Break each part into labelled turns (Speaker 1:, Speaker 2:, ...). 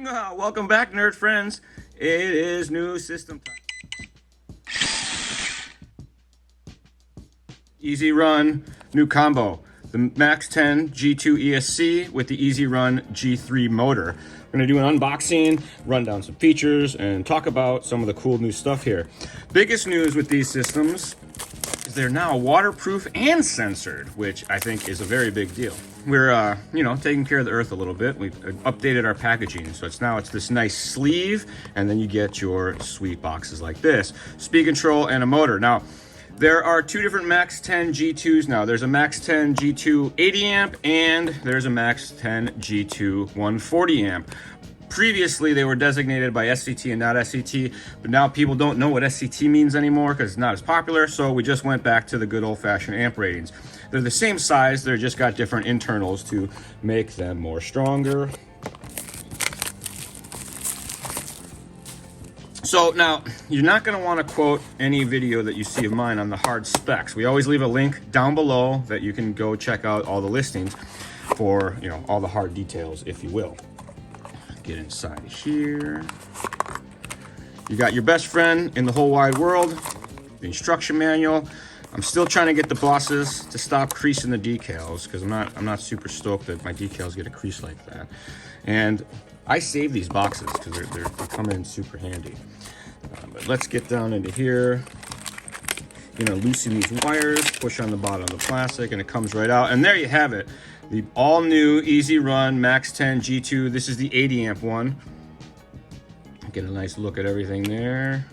Speaker 1: Welcome back, nerd friends. It is new system time. EZrun new combo. The Max10 G2 ESC with the EZrun G3 motor. We're gonna do an unboxing, run down some features, and talk about some of the cool new stuff here. Biggest news with these systems is they're now waterproof and censored, which I think is a very big deal. We're, taking care of the earth a little bit. We've updated our packaging, so it's this nice sleeve, and then you get your sweet boxes like this. Speed control and a motor. Now, there are two different Max10 G2s now. There's a Max10 G2 80 amp, and there's a Max10 G2 140 amp. Previously, they were designated by SCT and not SCT, but now people don't know what SCT means anymore because it's not as popular, so we just went back to the good old-fashioned amp ratings. They're the same size, they're just got different internals to make them more stronger. So now, you're not going to want to quote any video that you see of mine on the hard specs. We always leave a link down below that you can go check out all the listings for, all the hard details, if you will. Get inside here. You got your best friend in the whole wide world, the instruction manual. I'm still trying to get the bosses to stop creasing the decals because I'm not super stoked that my decals get a crease like that. And I save these boxes because they come in super handy. But let's get down into here. Loosen these wires, push on the bottom of the plastic, and it comes right out. And there you have it. The all-new EZrun Max10 G2. This is the 80 amp one. Get a nice look at everything there.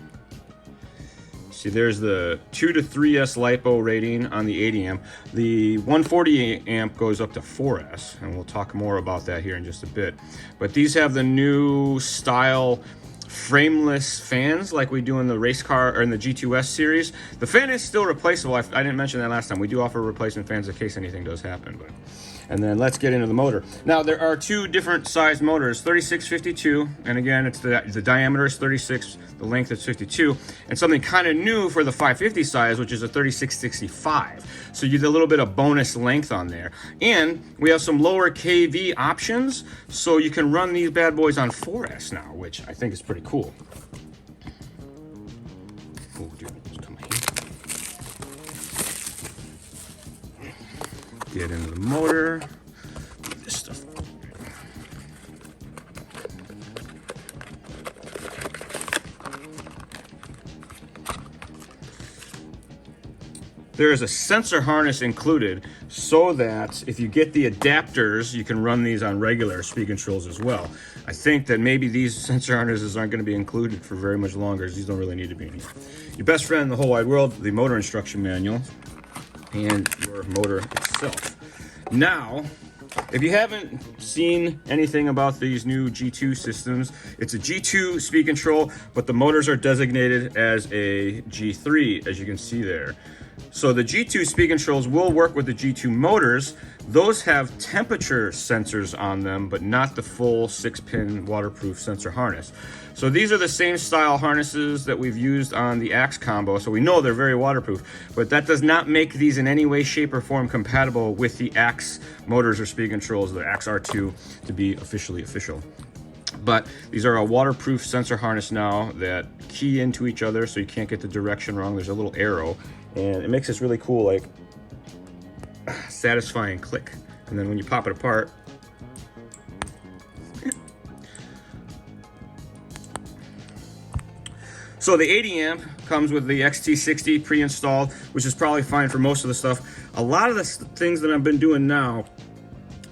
Speaker 1: See, there's the 2 to 3S LiPo rating on the 80 amp. The 140 amp goes up to 4S, and we'll talk more about that here in just a bit. But these have the new style frameless fans like we do in the race car or in the G2S series. The fan is still replaceable. I didn't mention that last time. We do offer replacement fans in case anything does happen. And then let's get into the motor. Now, there are two different size motors, 3652, and again, it's the diameter is 36, the length is 52, and something kind of new for the 550 size, which is a 3665. So you get a little bit of bonus length on there. And we have some lower KV options, so you can run these bad boys on 4S now, which I think is pretty cool. Oh, dude, just come here. Get into the motor. Move this stuff. There is a sensor harness included so that if you get the adapters, you can run these on regular speed controls as well. I think that maybe these sensor harnesses aren't going to be included for very much longer, as these don't really need to be in here. Your best friend in the whole wide world, the motor instruction manual, and your motor itself. Now, if you haven't seen anything about these new G2 systems, it's a G2 speed control, but the motors are designated as a G3, as you can see there. So the G2 speed controls will work with the G2 motors. Those have temperature sensors on them, but not the full 6-pin waterproof sensor harness. So these are the same style harnesses that we've used on the Axe combo, so we know they're very waterproof, but that does not make these in any way, shape, or form compatible with the Axe motors or speed controls, the Axe R2, to be officially official. But these are a waterproof sensor harness now that key into each other so you can't get the direction wrong. There's a little arrow, and it makes this really cool, like, satisfying click. And then when you pop it apart, so the 80 amp comes with the XT60 pre-installed, which is probably fine for most of the stuff. A lot of the things that I've been doing now,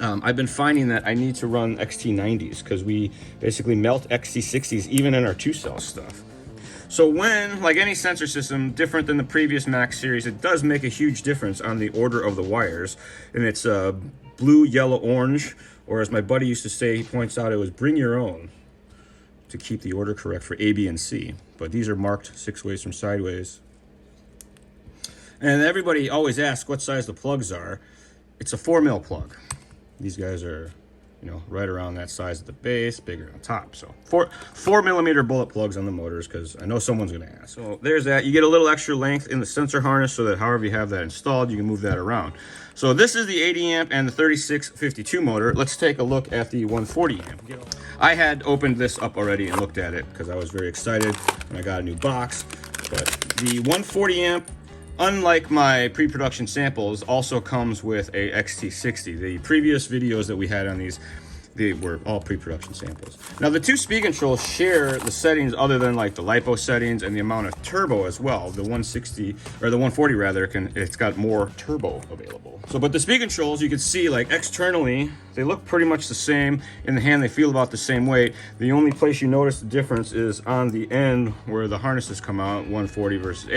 Speaker 1: I've been finding that I need to run XT90s because we basically melt XT60s even in our 2-cell stuff. So when, like any sensor system, different than the previous Max series, it does make a huge difference on the order of the wires. And it's blue, yellow, orange, or as my buddy used to say, he points out, it was bring your own to keep the order correct for A, B, and C. But these are marked 6 ways from sideways. And everybody always asks what size the plugs are. It's a 4mm plug. These guys are you know, right around that size at the base, bigger on top. So 4mm bullet plugs on the motors, because I know someone's going to ask. So there's that. You get a little extra length in the sensor harness so that however you have that installed, you can move that around. So this is the 80 amp and the 3652 motor. Let's take a look at the 140 amp. I had opened this up already and looked at it because I was very excited when I got a new box. But the 140 amp, unlike my pre-production samples, also comes with a XT60. The previous videos that we had on these, they were all pre-production samples. Now the two speed controls share the settings other than like the LiPo settings and the amount of turbo as well. The 160, or the 140 rather, it's got more turbo available. So, but the speed controls, you can see like externally, they look pretty much the same. In the hand, they feel about the same weight. The only place you notice the difference is on the end where the harnesses come out, 140 versus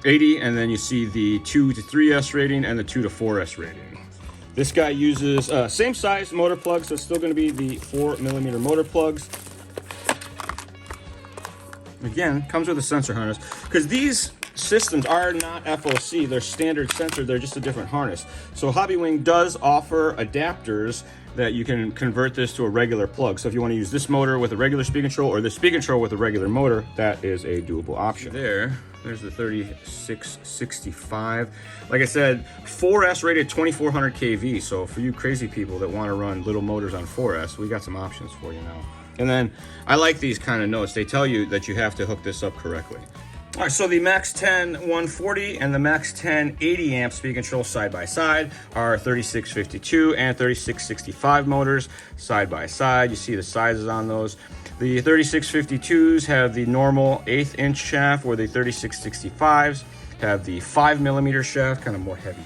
Speaker 1: 80, and then you see the 2 to 3S rating and the 2 to 4S rating. This guy uses same size motor plugs, so it's still going to be the 4mm motor plugs. Again, comes with a sensor harness, because these systems are not FOC, they're standard sensor, they're just a different harness. So Hobbywing does offer adapters that you can convert this to a regular plug. So if you want to use this motor with a regular speed control or this speed control with a regular motor, that is a doable option. There's the 3665. Like I said, 4S rated 2400 kV. So for you crazy people that want to run little motors on 4S, we got some options for you now. And then I like these kind of notes. They tell you that you have to hook this up correctly. All right, so the Max10 140 and the Max10 80 amp speed control side by side are 3652 and 3665 motors side by side. You see the sizes on those. The 3652s have the normal 1/8 inch shaft, where the 3665s have the 5mm shaft, kind of more heavy.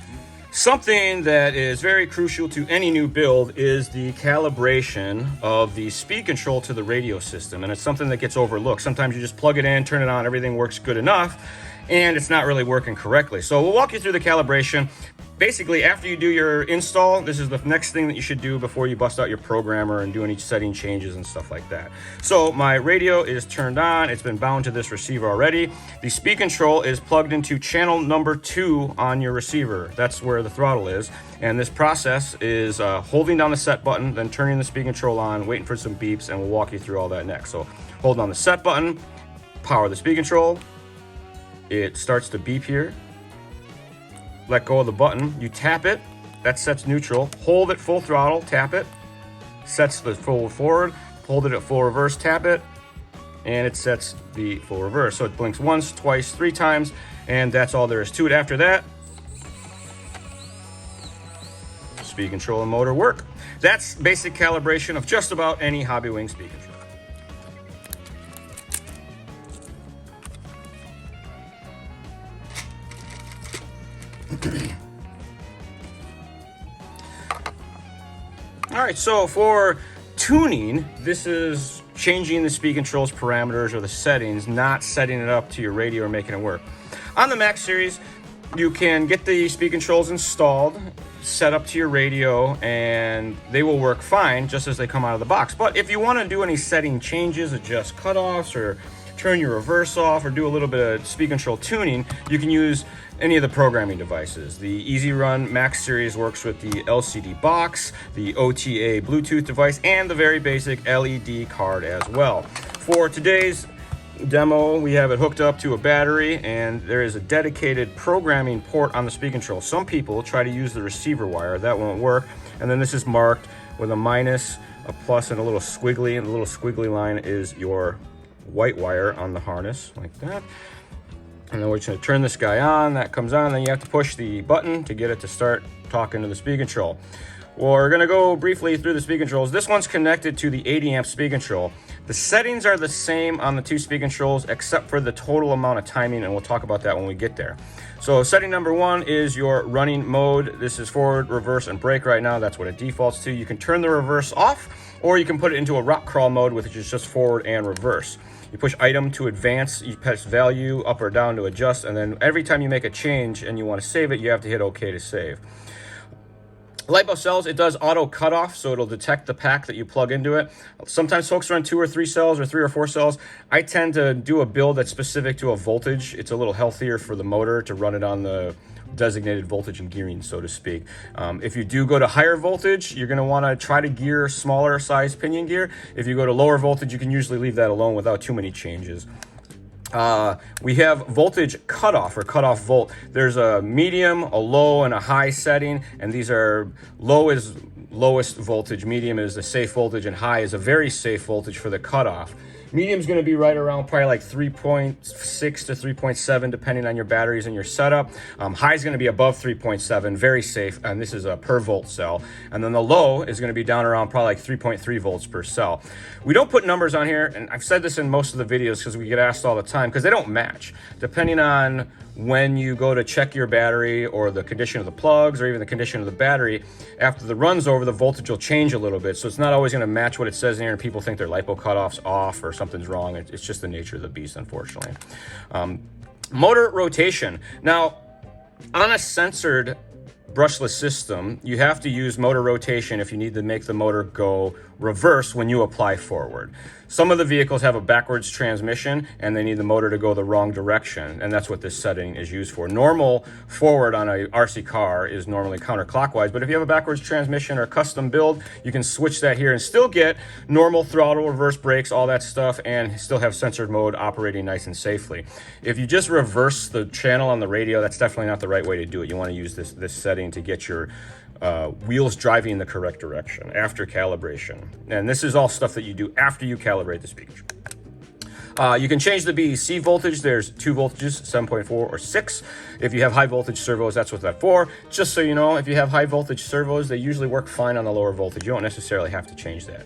Speaker 1: Something that is very crucial to any new build is the calibration of the speed control to the radio system, and it's something that gets overlooked. Sometimes you just plug it in, turn it on, everything works good enough, and it's not really working correctly. So we'll walk you through the calibration. Basically, after you do your install, this is the next thing that you should do before you bust out your programmer and do any setting changes and stuff like that. So my radio is turned on. It's been bound to this receiver already. The speed control is plugged into channel number 2 on your receiver. That's where the throttle is. And this process is holding down the set button, then turning the speed control on, waiting for some beeps, and we'll walk you through all that next. So hold on the set button, power the speed control. It starts to beep here. Let go of the button, you tap it, that sets neutral, hold it full throttle, tap it, sets the full forward, hold it at full reverse, tap it, and it sets the full reverse. So it blinks once, twice, 3 times, and that's all there is to it. After that, speed control and motor work. That's basic calibration of just about any Hobbywing speed control. All right, so for tuning, this is changing the speed control's parameters or the settings, not setting it up to your radio or making it work. On the Max series, you can get the speed controls installed, set up to your radio, and they will work fine just as they come out of the box. But if you want to do any setting changes, adjust cutoffs, or turn your reverse off, or do a little bit of speed control tuning, you can use any of the programming devices. The EZrun Max series works with the LCD box, the OTA Bluetooth device, and the very basic LED card as well. For today's demo, we have it hooked up to a battery, and there is a dedicated programming port on the speed control. Some people try to use the receiver wire. That won't work. And then this is marked with a minus, a plus, and a little squiggly, and the little squiggly line is your white wire on the harness, like that. And then we're just going to turn this guy on. That comes on, then you have to push the button to get it to start talking to the speed control. Well, we're going to go briefly through the speed controls. This one's connected to the 80 amp speed control. The settings are the same on the 2 speed controls except for the total amount of timing, and we'll talk about that when we get there. So setting number 1 is your running mode. This is forward, reverse, and brake right now. That's what it defaults to. You can turn the reverse off, or you can put it into a rock crawl mode, which is just forward and reverse. You push item to advance, you press value up or down to adjust, and then every time you make a change and you want to save it, you have to hit OK to save. LiPo cells, it does auto cutoff, so it'll detect the pack that you plug into it. Sometimes folks run 2 or 3 cells or 3 or 4 cells. I tend to do a build that's specific to a voltage. It's a little healthier for the motor to run it on the designated voltage and gearing, so to speak. If you do go to higher voltage, you're going to want to try to gear smaller size pinion gear. If you go to lower voltage, you can usually leave that alone without too many changes. We have voltage cutoff or cutoff volt. There's a medium, a low, and a high setting, and these are low is lowest voltage, medium is the safe voltage, and high is a very safe voltage for the cutoff. Medium is going to be right around probably like 3.6 to 3.7 depending on your batteries and your setup. High is going to be above 3.7, very safe, and this is a per volt cell. And then the low is going to be down around probably like 3.3 volts per cell. We don't put numbers on here, and I've said this in most of the videos because we get asked all the time because they don't match. Depending on when you go to check your battery or the condition of the plugs or even the condition of the battery, after the run's over, the voltage will change a little bit. So it's not always going to match what it says in here, and people think their LiPo cutoff's off or something's wrong. It's just the nature of the beast, unfortunately. Motor rotation. Now, on a censored brushless system, you have to use motor rotation if you need to make the motor go reverse when you apply forward. Some of the vehicles have a backwards transmission and they need the motor to go the wrong direction, and that's what this setting is used for. Normal forward on a RC car is normally counterclockwise, but if you have a backwards transmission or custom build, you can switch that here and still get normal throttle, reverse brakes, all that stuff, and still have censored mode operating nice and safely. If you just reverse the channel on the radio, that's definitely not the right way to do it. You want to use this setting to get your wheels driving in the correct direction after calibration. And this is all stuff that you do after you calibrate the speaker. You can change the BEC voltage. There's two voltages, 7.4 or 6. If you have high voltage servos, that's what that's for. Just so you know, if you have high voltage servos, they usually work fine on the lower voltage. You don't necessarily have to change that.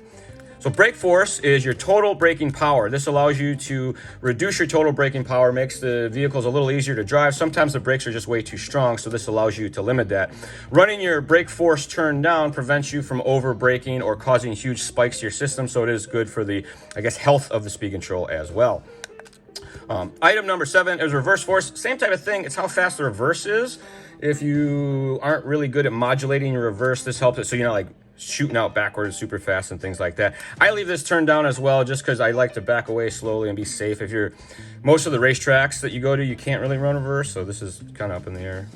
Speaker 1: So brake force is your total braking power. This allows you to reduce your total braking power, makes the vehicles a little easier to drive. Sometimes the brakes are just way too strong, so this allows you to limit that. Running your brake force turned down prevents you from over braking or causing huge spikes to your system, so it is good for the, I guess, health of the speed control as well. Item number 7 is reverse force. Same type of thing. It's how fast the reverse is. If you aren't really good at modulating your reverse, this helps it. So you're not like shooting out backwards super fast and things like that. I leave this turned down as well just because I like to back away slowly and be safe. If you're, most of the racetracks that you go to, you can't really run reverse, so this is kind of up in the air.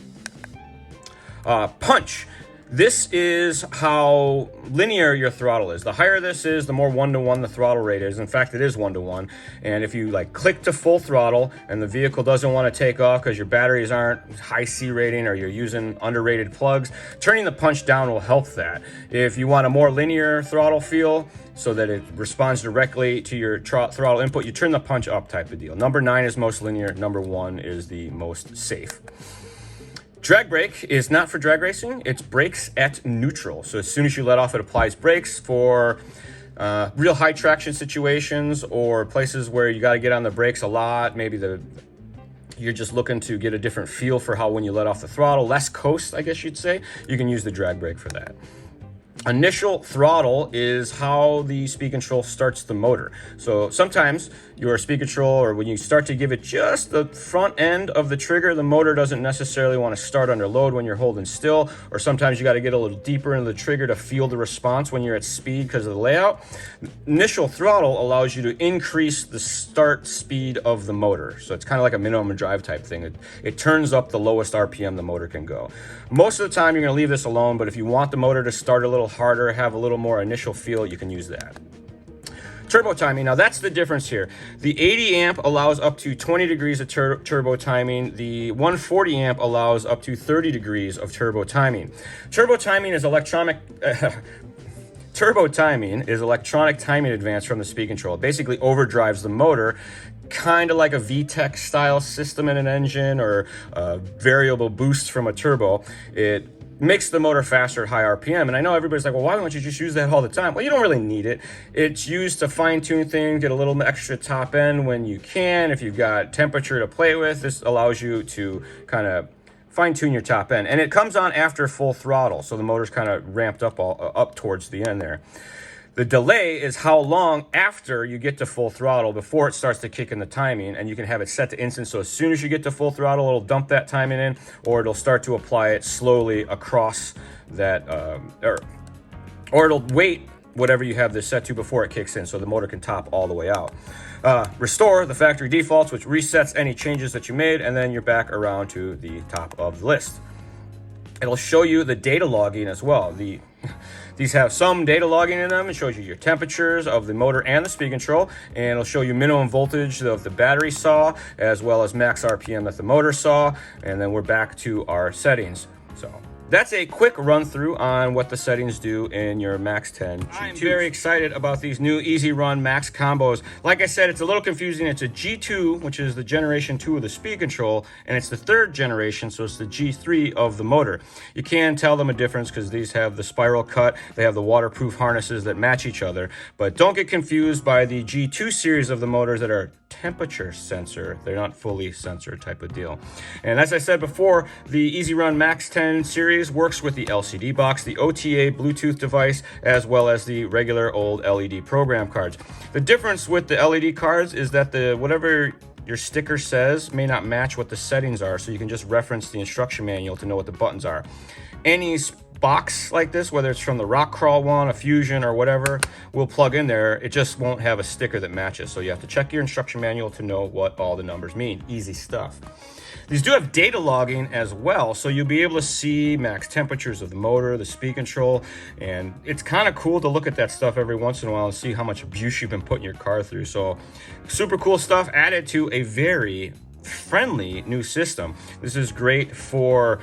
Speaker 1: Punch. This is how linear your throttle is. The higher this is, the more 1-to-1 the throttle rate is. In fact, it is 1-to-1. And if you like click to full throttle and the vehicle doesn't want to take off because your batteries aren't high C rating or you're using underrated plugs, turning the punch down will help that. If you want a more linear throttle feel so that it responds directly to your throttle input, you turn the punch up type of deal. Number 9 is most linear. Number 1 is the most safe. Drag brake is not for drag racing. It's brakes at neutral. So as soon as you let off, it applies brakes for real high traction situations or places where you got to get on the brakes a lot. Maybe you're just looking to get a different feel for how when you let off the throttle, less coast, I guess you'd say, you can use the drag brake for that. Initial throttle is how the speed control starts the motor. So sometimes your speed control, or when you start to give it just the front end of the trigger, the motor doesn't necessarily want to start under load when you're holding still, or sometimes you got to get a little deeper into the trigger to feel the response when you're at speed because of the layout. Initial throttle allows you to increase the start speed of the motor. So it's kind of like a minimum drive type thing. It turns up the lowest RPM the motor can go. Most of the time you're going to leave this alone, but if you want the motor to start a little harder, have a little more initial feel, you can use that. Turbo timing, now that's the difference here. The 80 amp allows up to 20 degrees of turbo timing. The 140 amp allows up to 30 degrees of turbo timing. Turbo timing is electronic timing advance from the speed control. It basically overdrives the motor, kind of like a VTEC style system in an engine or a variable boost from a turbo. It makes the motor faster at high RPM. And I know everybody's like, well, why don't you just use that all the time? Well, you don't really need it. It's used to fine tune things, get a little extra top end when you can. If you've got temperature to play with, this allows you to kind of fine tune your top end. And it comes on after full throttle. So the motor's kind of ramped up up towards the end there. The delay is how long after you get to full throttle before it starts to kick in the timing, and you can have it set to instant. So as soon as you get to full throttle, it'll dump that timing in, or it'll start to apply it slowly across that, or it'll wait whatever you have this set to before it kicks in, so the motor can top all the way out. Restore the factory defaults, which resets any changes that you made, and then you're back around to the top of the list. It'll show you the data logging as well. These have some data logging in them. It shows you your temperatures of the motor and the speed control, and it'll show you minimum voltage of the battery saw, as well as max RPM that the motor saw, and then we're back to our settings. So that's a quick run through on what the settings do in your Max10 G2. I'm very excited about these new EZrun Max combos. Like I said, it's a little confusing. It's a G2, which is the generation 2 of the speed control, and it's the 3rd generation, so it's the G3 of the motor. You can tell them a difference because these have the spiral cut, they have the waterproof harnesses that match each other, but don't get confused by the G2 series of the motors that are temperature sensor. They're not fully sensor type of deal. And as I said before, the EZrun Max10 series works with the LCD box, the OTA Bluetooth device, as well as the regular old LED program cards. The difference with the LED cards is that whatever your sticker says may not match what the settings are, so you can just reference the instruction manual to know what the buttons are. Any box like this, whether it's from the Rock Crawl one, a Fusion, or whatever, will plug in there. It just won't have a sticker that matches, so you have to check your instruction manual to know what all the numbers mean. Easy stuff. These do have data logging as well, so you'll be able to see max temperatures of the motor, the speed control, and it's kind of cool to look at that stuff every once in a while and see how much abuse you've been putting your car through. So super cool stuff added to a very friendly new system. This is great for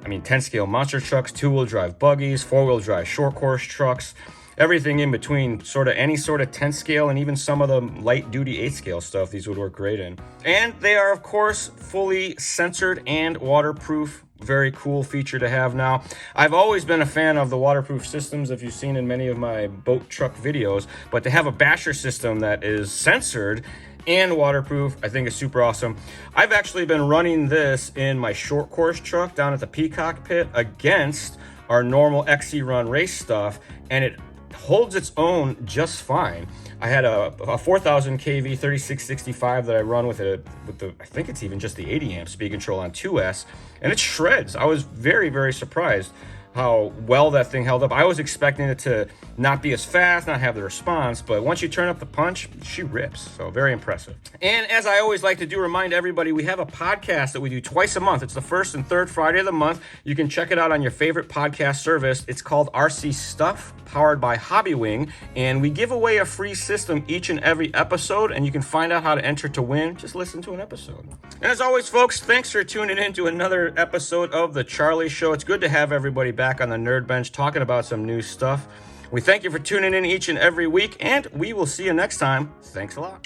Speaker 1: 10 scale monster trucks, 2-wheel drive buggies, 4-wheel drive short course trucks, everything in between, any sort of 10 scale, and even some of the light duty 8 scale stuff these would work great in. And they are of course fully censored and waterproof. Very cool feature to have now. I've always been a fan of the waterproof systems, if you've seen in many of my boat truck videos, but to have a basher system that is censored and waterproof, I think is super awesome. I've actually been running this in my short course truck down at the Peacock pit against our normal XRun race stuff, and it holds its own just fine. I had a 4000 kV 3665 that I run with the I think it's even just the 80 amp speed control on 2S, and it shreds. I was very, very surprised how well that thing held up. I was expecting it to not be as fast, not have the response, but once you turn up the punch, she rips. So very impressive. And as I always like to do, remind everybody, we have a podcast that we do twice a month. It's the first and third Friday of the month. You can check it out on your favorite podcast service. It's called RC Stuff, powered by Hobbywing, and we give away a free system each and every episode, and you can find out how to enter to win. Just listen to an episode. And as always, folks, thanks for tuning in to another episode of The Charlie Show. It's good to have everybody back on the Nerd Bench talking about some new stuff. We thank you for tuning in each and every week, and we will see you next time. Thanks a lot.